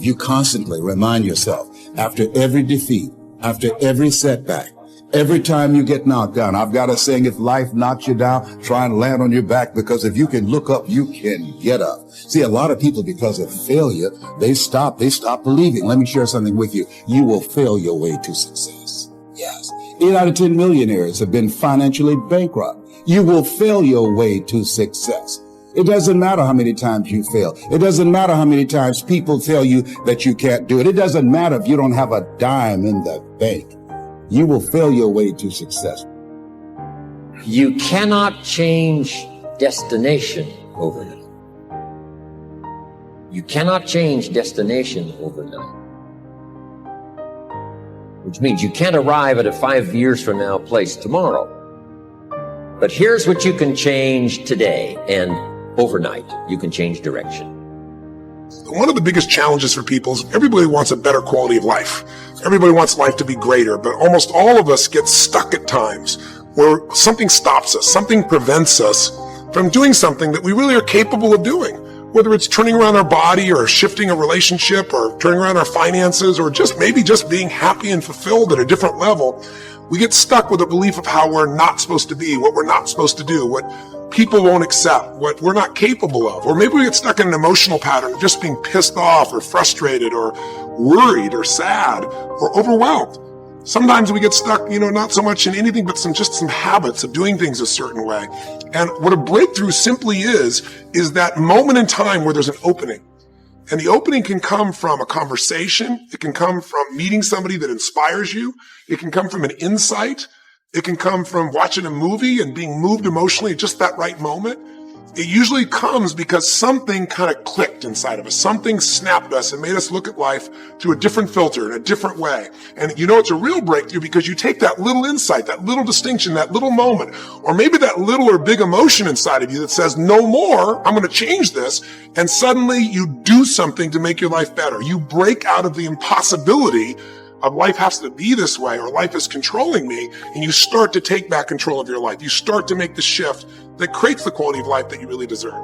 if you constantly remind yourself after every defeat, after every setback, every time you get knocked down, I've got a saying, if life knocks you down, try and land on your back, because if you can look up, you can get up. See, a lot of people, because of failure, they stop believing. Let me share something with you. You will fail your way to success. Yes. 8 out of 10 millionaires have been financially bankrupt. You will fail your way to success. It doesn't matter how many times you fail. It doesn't matter how many times people tell you that you can't do it. It doesn't matter if you don't have a dime in the bank. You will fail your way to success. You cannot change destination overnight. You cannot change destination overnight. Which means you can't arrive at a 5 years from now place tomorrow. But here's what you can change today, and overnight, you can change direction. One of the biggest challenges for people is everybody wants a better quality of life. Everybody wants life to be greater, but almost all of us get stuck at times where something stops us, something prevents us from doing something that we really are capable of doing. Whether it's turning around our body or shifting a relationship or turning around our finances or just being happy and fulfilled at a different level, we get stuck with a belief of how we're not supposed to be, what we're not supposed to do, what people won't accept, what we're not capable of. Or maybe we get stuck in an emotional pattern of just being pissed off or frustrated or worried or sad or overwhelmed. Sometimes we get stuck, not so much in anything, but some habits of doing things a certain way. And what a breakthrough simply is that moment in time where there's an opening. And the opening can come from a conversation. It can come from meeting somebody that inspires you. It can come from an insight. It can come from watching a movie and being moved emotionally at just that right moment. It usually comes because something kind of clicked inside of us. Something snapped us and made us look at life through a different filter in a different way. And it's a real breakthrough because you take that little insight, that little distinction, that little moment, or maybe that little or big emotion inside of you that says, no more, I'm going to change this. And suddenly you do something to make your life better. You break out of the impossibility of life has to be this way or life is controlling me, and you start to take back control of your life. You start to make the shift that creates the quality of life that you really deserve.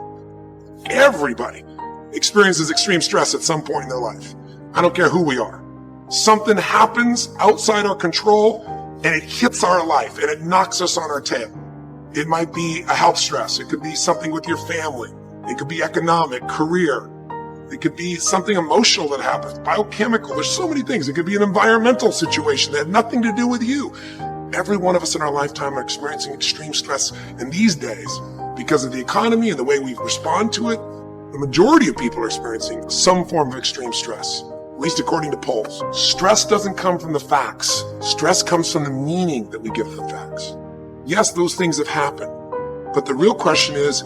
Everybody experiences extreme stress at some point in their life. I don't care who we are. Something happens outside our control and it hits our life and it knocks us on our tail. It might be a health stress. It could be something with your family. It could be economic, career. It could be something emotional that happens, biochemical. There's so many things. It could be an environmental situation that had nothing to do with you. Every one of us in our lifetime are experiencing extreme stress. And these days, because of the economy and the way we respond to it, the majority of people are experiencing some form of extreme stress, at least according to polls. Stress doesn't come from the facts. Stress comes from the meaning that we give the facts. Yes, those things have happened. But the real question is,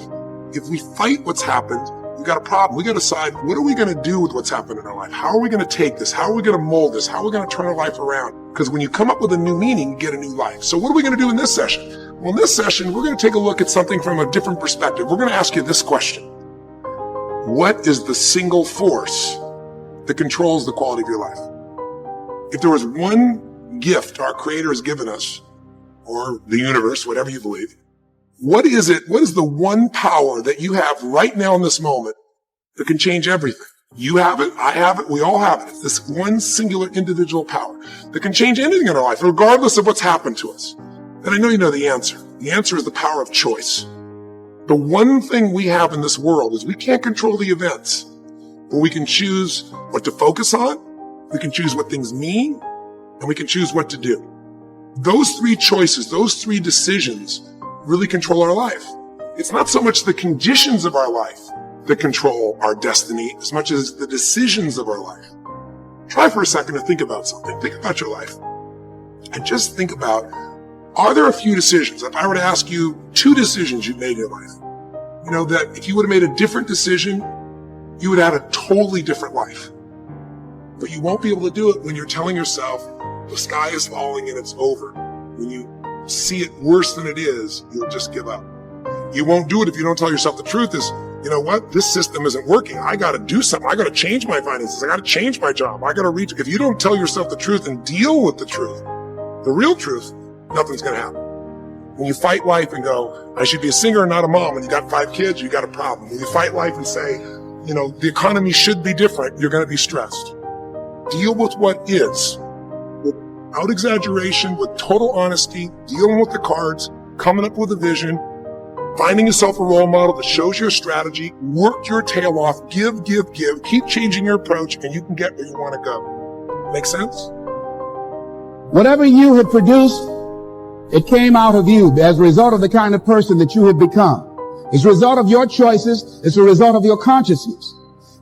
if we fight what's happened, we got a problem. We got to decide, what are we going to do with what's happened in our life? How are we going to take this? How are we going to mold this? How are we going to turn our life around? Because when you come up with a new meaning, you get a new life. So what are we going to do in this session? Well, in this session, we're going to take a look at something from a different perspective. We're going to ask you this question. What is the single force that controls the quality of your life? If there was one gift our Creator has given us, or the universe, whatever you believe, what is it? What is the one power that you have right now in this moment that can change everything? You have it, I have it, we all have it. It's this one singular individual power that can change anything in our life, regardless of what's happened to us. And I know you know the answer. The answer is the power of choice. The one thing we have in this world is we can't control the events, but we can choose what to focus on, we can choose what things mean, and we can choose what to do. Those three choices, those three decisions really control our life. It's not so much the conditions of our life that control our destiny as much as the decisions of our life. Try for a second to think about something. Think about your life. And just think about, are there a few decisions? If I were to ask you 2 decisions you've made in your life, that if you would have made a different decision, you would have had a totally different life. But you won't be able to do it when you're telling yourself the sky is falling and it's over. When you see it worse than it is, you'll just give up. You won't do it if you don't tell yourself the truth is, you know what, this system isn't working. I got to do something. I got to change my finances. I got to change my job. I got to reach. If you don't tell yourself the truth and deal with the truth, the real truth, nothing's going to happen. When you fight life and go, I should be a singer and not a mom, and you got 5 kids, you got a problem. When you fight life and say, the economy should be different, you're going to be stressed. Deal with what is, without exaggeration, with total honesty, dealing with the cards, coming up with a vision, finding yourself a role model that shows your strategy, work your tail off, give, keep changing your approach, and you can get where you want to go. Make sense? Whatever you have produced, it came out of you as a result of the kind of person that you have become. It's a result of your choices. It's a result of your consciousness.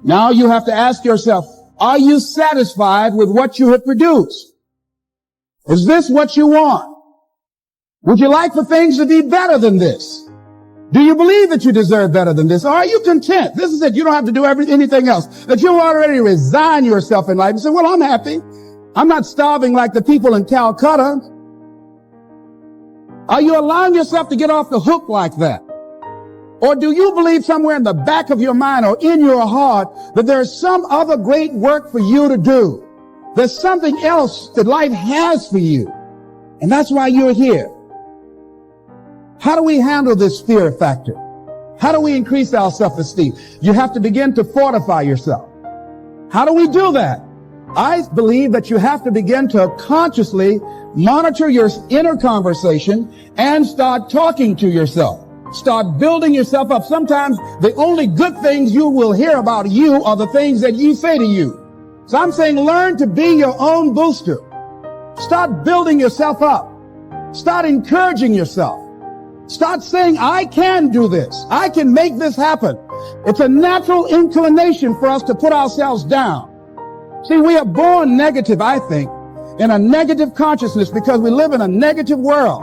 Now you have to ask yourself, are you satisfied with what you have produced? Is this what you want? Would you like for things to be better than this? Do you believe that you deserve better than this? Or are you content? This is it. You don't have to do anything else. That you'll already resign yourself in life and say, well, I'm happy. I'm not starving like the people in Calcutta. Are you allowing yourself to get off the hook like that? Or do you believe somewhere in the back of your mind or in your heart that there's some other great work for you to do? There's something else that life has for you. And that's why you're here. How do we handle this fear factor? How do we increase our self-esteem? You have to begin to fortify yourself. How do we do that? I believe that you have to begin to consciously monitor your inner conversation and start talking to yourself. Start building yourself up. Sometimes the only good things you will hear about you are the things that you say to you. So I'm saying learn to be your own booster. Start building yourself up. Start encouraging yourself. Start saying, I can do this. I can make this happen. It's a natural inclination for us to put ourselves down. See, we are born negative, I think, in a negative consciousness because we live in a negative world.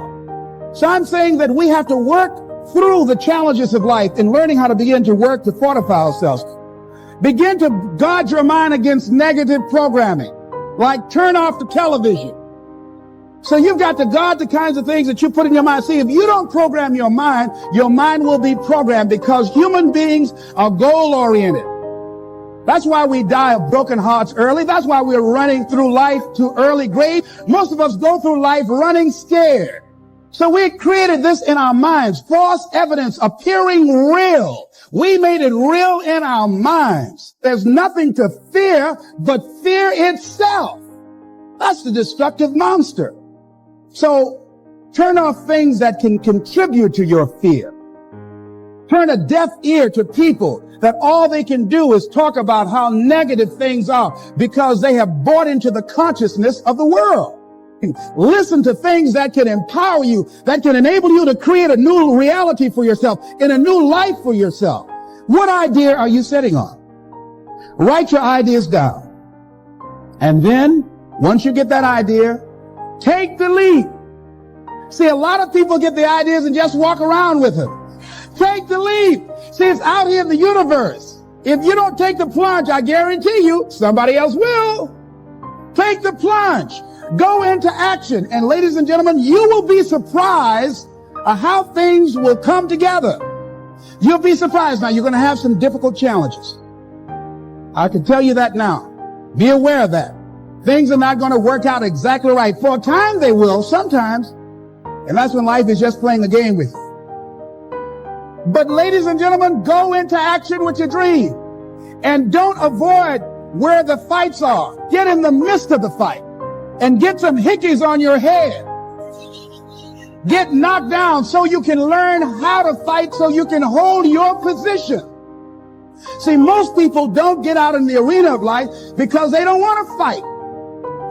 So I'm saying that we have to work through the challenges of life and learning how to begin to work to fortify ourselves. Begin to guard your mind against negative programming, like turn off the television. So you've got to guard the kinds of things that you put in your mind. See, if you don't program your mind will be programmed because human beings are goal-oriented. That's why we die of broken hearts early. That's why we're running through life to early grave. Most of us go through life running scared. So we created this in our minds, false evidence appearing real. We made it real in our minds. There's nothing to fear but fear itself. That's the destructive monster. So turn off things that can contribute to your fear. Turn a deaf ear to people that all they can do is talk about how negative things are because they have bought into the consciousness of the world. Listen to things that can empower you, that can enable you to create a new reality for yourself and a new life for yourself. What idea are you sitting on? Write your ideas down. And then, once you get that idea, take the leap. See, a lot of people get the ideas and just walk around with them. Take the leap. See, it's out here in the universe. If you don't take the plunge, I guarantee you, somebody else will. Take the plunge. Go into action. And ladies and gentlemen, you will be surprised at how things will come together. You'll be surprised. Now, you're going to have some difficult challenges. I can tell you that now. Be aware of that. Things are not going to work out exactly right. For a time, they will, sometimes. And that's when life is just playing a game with you. But ladies and gentlemen, go into action with your dream. And don't avoid where the fights are. Get in the midst of the fight. And get some hickeys on your head. Get knocked down so you can learn how to fight, so you can hold your position. See, most people don't get out in the arena of life because they don't want to fight.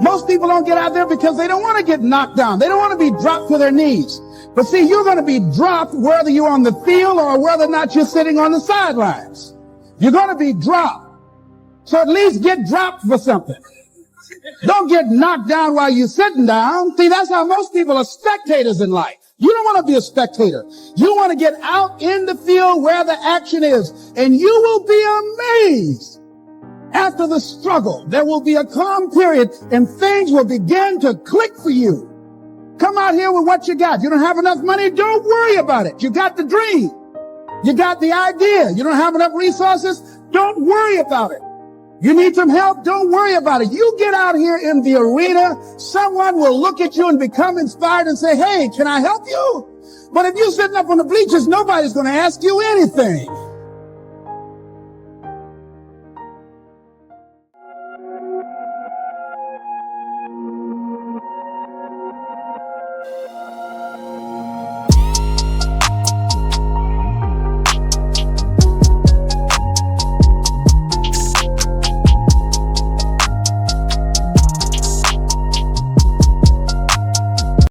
Most people don't get out there because they don't want to get knocked down. They don't want to be dropped to their knees. But see, you're going to be dropped whether you're on the field or whether or not you're sitting on the sidelines. You're going to be dropped. So at least get dropped for something. Don't get knocked down while you're sitting down. See, that's how most people are spectators in life. You don't want to be a spectator. You want to get out in the field where the action is, and you will be amazed. After the struggle, there will be a calm period, and things will begin to click for you. Come out here with what you got. You don't have enough money? Don't worry about it. You got the dream. You got the idea. You don't have enough resources? Don't worry about it. You need some help? Don't worry about it. You get out here in the arena, someone will look at you and become inspired and say, hey, can I help you? But if you're sitting up on the bleachers, nobody's going to ask you anything.